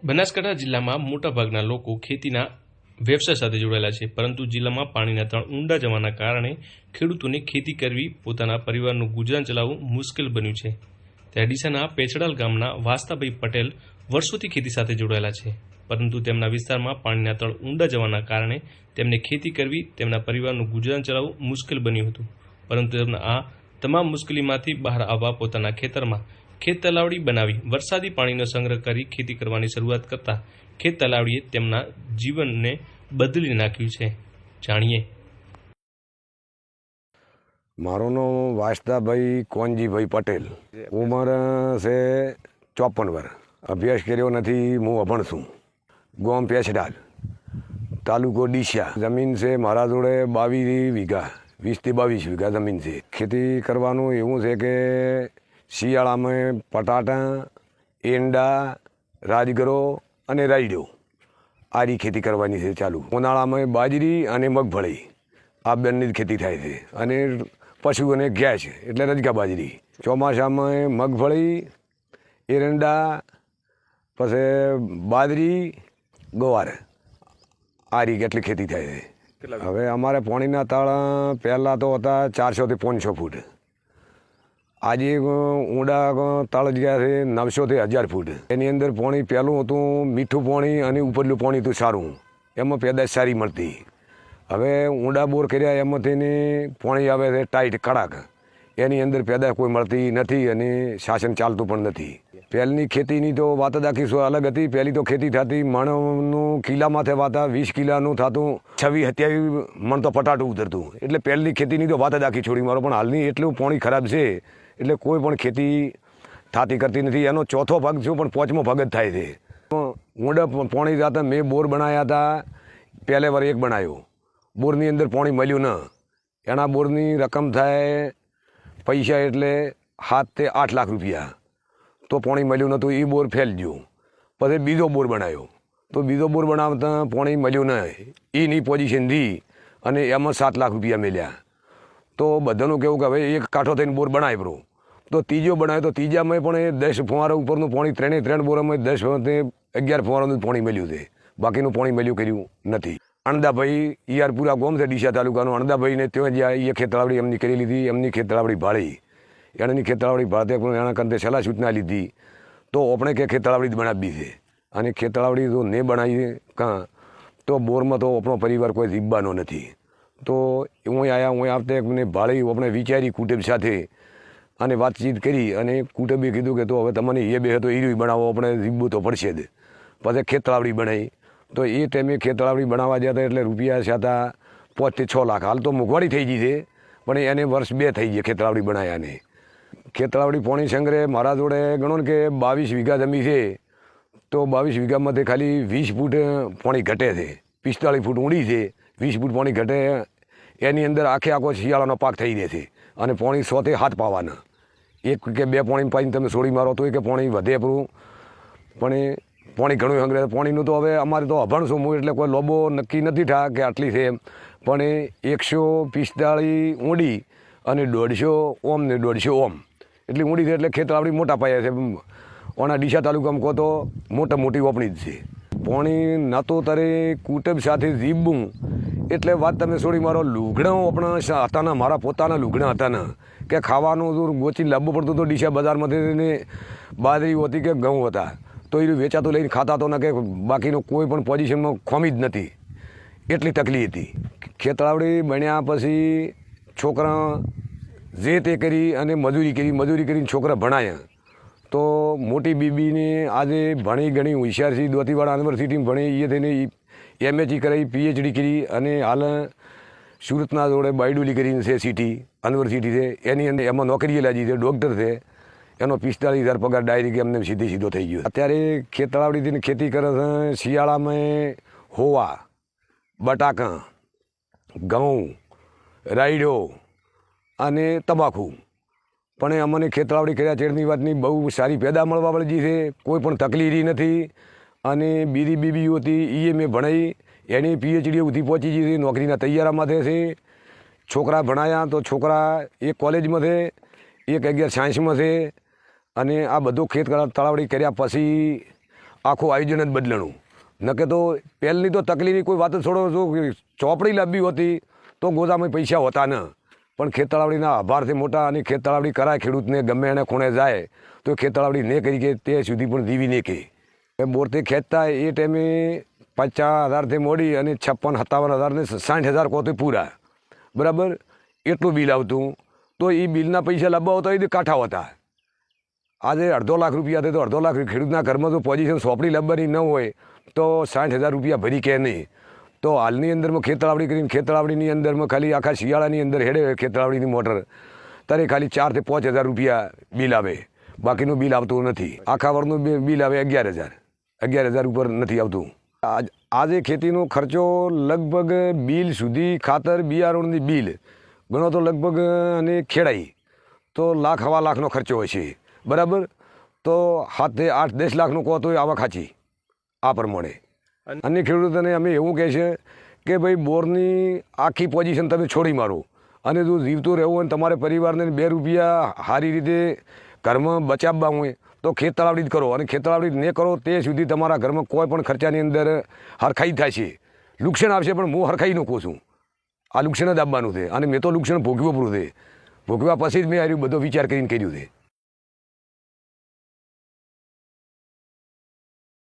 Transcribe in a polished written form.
બનાસકાંઠા જિલ્લામાં મોટાભાગના લોકો ખેતીના વ્યવસાય સાથે જોડાયેલા છે, પરંતુ જિલ્લામાં પાણીના તળ ઊંડા જવાના કારણે ખેડૂતોને ખેતી કરવી, પોતાના પરિવારનું ગુજરાન ચલાવવું મુશ્કેલ બન્યું છે. ત્યારે ડીસાના પેછડાલ ગામના વાસ્તાભાઈ પટેલ વર્ષોથી ખેતી સાથે જોડાયેલા છે, પરંતુ તેમના વિસ્તારમાં પાણીના તળ ઊંડા જવાના કારણે તેમને ખેતી કરવી, તેમના પરિવારનું ગુજરાન ચલાવવું મુશ્કેલ બન્યું હતું. પરંતુ તેમના આ તમામ મુશ્કેલીમાંથી બહાર આવવા પોતાના ખેતરમાં ખેત તલાવડી બનાવી વરસાદી પાણીનો સંગ્રહ કરી ખેતી કરવાની શરૂઆત કરતા ખેત તલાવડીએ તેમના જીવનને બદલી નાખ્યું છે. જાણીએ. મારું નામ વાસ્તાભાઈ કોનજીભાઈ પટેલ. ઉંમર છે 54 વર્ષ. અભ્યાસ કર્યો નથી, હું અભણ છું. ગામ પેછડાલ, તાલુકો ડીસા. જમીન છે મારા જોડે 22 વીઘા, 20 થી 22 વીઘા જમીન છે. ખેતી કરવાનું એવું છે કે શિયાળામાં પટાટા, એંડા, રાજગરો અને રાયડો આરી ખેતી કરવાની છે ચાલુ. ઉનાળામાં બાજરી અને મગફળી આ બંને જ ખેતી થાય છે, અને પશુઓને ઘેંસ એટલે રજકા બાજરી. ચોમાસામાં મગફળી, એરંડા, પછી બાજરી, ગવાર આરી કેટલી ખેતી થાય છે. હવે અમારે પાણીના તળ પહેલાં તો હતા 400 થી 500 ફૂટ. આજે ઊંડા તળ ગયા છે 900 થી 1000 ફૂટ. એની અંદર પાણી પહેલું હતું મીઠું પાણી અને ઉપરલું પાણી હતું સારું, એમાં પેદાશ સારી મળતી. હવે ઊંડા બોર કર્યા એમાંથીને પાણી આવે છે ટાઈટ કડાક, એની અંદર પેદાશ કોઈ મળતી નથી અને શાસન ચાલતું પણ નથી. પહેલની ખેતીની તો વાત જ આખી અલગ હતી. પહેલી તો ખેતી થતી મણનું કિલ્લામાંથી વાતા 20 કિલ્લાનું થતું 26-27 મણ તો પટાટું ઉતરતું. એટલે પહેલની ખેતીની તો વાત જ આખી છોડી મારો. પણ હાલની એટલું પાણી ખરાબ છે એટલે કોઈ પણ ખેતી થતી કરતી નથી. એનો ચોથો ભાગ છું પણ 5મો ભાગ જ થાય છે. ઊંડા પાણી જતા મેં બોર બનાવ્યા હતા. પહેલે વાર એક બનાવ્યો, બોરની અંદર પાણી મળ્યું ન. એના બોરની રકમ થાય પૈસા એટલે 7 થી 8 લાખ રૂપિયા. તો પાણી મળ્યું નહોતું, એ બોર ફેલ ગયો. પછી બીજો બોર બનાવ્યો, તો બીજો બોર બનાવતા પાણી મળ્યું નહીં, એની પોઝિશન દી અને એમાં 7 લાખ રૂપિયા મળ્યા. તો બધાનું કહેવું કે હવે એક કાંઠો થઈને બોર બનાવ્યો. તો ત્રીજો બનાવ્યો, તો ત્રીજામાં પણ એ 10 ફુવારા ઉપરનું પાણી, 3 બોરમાં 10 થી 11 ફુવારાનું પાણી મળ્યું છે. બાકીનું પાણી મળ્યું કર્યું નથી. અણદાભાઈ ઈયારપુરા ગામ છે ડીસા તાલુકાનું. અણદાભાઈને ત્યાં જ્યાં એ ખેતલાવડી એમની કરી લીધી, એમની ખેતલાવડી ભાળી. એની ખેતલાવડી ભાળતે પણ એના કરતે સલાહ સૂચના લીધી, તો આપણે કે ખેતલાવડી જ બનાવી છે. અને ખેતલાવડી તો ને બનાવીએ કાં તો બોરમાં તો આપણો પરિવાર કોઈ જીવવાનો નથી. તો હું આવ્યા, હું આવતે મને ભાળી આપણે વિચારી કુટુંબ સાથે અને વાતચીત કરી, અને કુટુંબે કીધું કે તો હવે તમને એ બે હતો એ બનાવો, આપણે જીવવું તો પડશે જ. પછી ખેતલાવડી બનાવી. તો એ ટાઈમે ખેતલાવડી બનાવવા જતા એટલે રૂપિયા છતાં 5 થી 6 લાખ. હાલ તો મોંઘવારી થઈ ગઈ છે, પણ એને વર્ષ 2 થઈ ગયા ખેતલાવડી બનાવ્યાને. ખેતલાવડી પાણી સંગ્રહ મારા જોડે ગણો ને કે 22 વીઘા જમીન છે. તો 22 વીઘામાંથી ખાલી 20 ફૂટ પાણી ઘટે છે, 45 ફૂટ ઊંડી છે, 20 ફૂટ પાણી ઘટે. એની અંદર આખો શિયાળાનો પાક થઈ રહે છે. અને પાણી 100 થી 7 પાવાના. 1 કે 2 પાણી પાઈને તમે છોડી મારો તો કે પાણી વધે પૂરું, પણ પાણી ઘણું સંગ્રહ. પાણીનું તો હવે અમારે તો અભણ છું હું, એટલે કોઈ લોબો નક્કી નથી થા કે આટલી છે એમ. પણ 145 ઊંડી અને 150 ઓમ ને 150 ઓમ એટલી ઊંડી છે. એટલે ખેતલાવડી મોટા પાયા છે. ઓના ડીસા તાલુકામાં કહો તો મોટી ઓપણી જ છે. પાણી નહોતું તારે કુટુંબ સાથે જીવવું એટલે વાત તમે છોડી મારો. લુગડા આપણા હતા ને, મારા પોતાના લુગડા હતા ને, કે ખાવાનું ગોચી લાવવું પડતું હતું ડીસા બજારમાંથી. બાજરી હતી કે ઘઉં હતા, તો એ વેચાતું લઈને ખાતા તો ને કે બાકીનું કોઈ પણ પોઝિશનમાં ખોમી જ નથી. એટલી તકલીફ હતી. ખેતલાવડી બન્યા પછી છોકરા જે તે કરી અને મજૂરી કરીને છોકરા ભણાયા. તો મોટી બીબીને આજે ભણી ઘણી હોશિયાર છે, દોતીવાડા યુનિવર્સિટીમાં ભણી, એ થઈને MHE કરી, PhD કરી, અને હાલ સુરતના જોડે બાયડુલી કરીને છે સિટી યુનિવર્સિટી છે, એની અંદર એમાં નોકરીએ લાગી છે, ડૉક્ટર છે. એનો 45,000 પગાર ડાયરેક્ટ એમને સીધો થઈ ગયો. અત્યારે ખેતલાવડીથી ખેતી કરે છે. શિયાળામાં હોવા, બટાકા, ઘઉં, રાયડો અને તમાકુ. પણ અમને ખેતલાવડી કર્યા ચેડની વાતની બહુ સારી પેદા મળવા વાળી છે. કોઈ પણ તકલીફ નથી. અને બીજી બીબીઓ હતી એ મેં ભણાવી, એની PhD સુધી પહોંચી ગઈ છે, નોકરીના તૈયારામાં છે. છોકરા ભણાયા તો છોકરા એક કોલેજમાં છે, એક 11 સાયન્સમાં છે. અને આ બધું ખેત તલાવડી કર્યા પછી આખું આયોજન જ બદલણું. નકે તો પહેલની તો તકલીફની કોઈ વાત જ છોડો, જો ચોપડી લાવવી હોતી તો ગોદામાં પૈસા હોતા ન, પણ ખેતતળાવડીના આભારથી મોટા, અને ખેતતળાવડી કરાય ખેડૂતને ગમે એને ખૂણે જાય તો ખેતતળાવડી નહીં કરી કે તે સુધી પણ દીવી નહીં કે બોરથી ખેંચતા એ ટાઈમે 50,000થી મોડી અને 56-57,000 ને 60,000 કોથી પૂરા, બરાબર એટલું બિલ આવતું. તો એ બિલના પૈસા લાવવા હોતા એ કાંઠા હોતા. આજે 2.5 લાખ રૂપિયા થાય તો 2.5 લાખ ખેડૂતના ઘરમાં જો પોઝિશન સોંપડી લાવવાની ન હોય તો 60,000 રૂપિયા ભરી કે નહીં. તો હાલની અંદરમાં ખેતતળાવડી કરીને ખેતતળાવડીની અંદરમાં ખાલી આખા શિયાળાની અંદર હેડે ખેતતળાવડીની મોટર ત્યારે ખાલી 4,000 થી 5,000 રૂપિયા બિલ આવે, બાકીનું બિલ આવતું નથી. આખા વર્ષનું બિલ આવે 11,000 ઉપર નથી આવતું. આજે ખેતીનો ખર્ચો લગભગ બિલ સુધી, ખાતર બિયારણની બિલ ગણો તો લગભગ અને ખેડાઈ તો 1.5 લાખનો ખર્ચો હોય છે, બરાબર. તો 7-8-10 લાખનો કહો તો આવક ખાચી આ પ્રમાણે. અને ખેડૂતોને અમે એવું કહે છે કે ભાઈ બોરની આખી પોઝિશન તમે છોડી મારો, અને જો જીવતું રહેવું હોય તમારે પરિવારને 2 રૂપિયા સારી રીતે ઘરમાં બચાવવા હોય તો ખેતતળાવડી જ કરો, અને ખેતતળાવડી ન કરો તે સુધી તમારા ઘરમાં કોઈ પણ ખર્ચાની અંદર હરખાઈ થાય છે. નુકસાન આવશે પણ હું હરખાઈ ન કહું છું, આ નુકસાન જ આપવાનું છે. અને મેં તો નુકસાન ભોગવ્યું પૂરું છે, ભોગવ્યા પછી જ મેં આ બધો વિચાર કરીને કર્યું છે.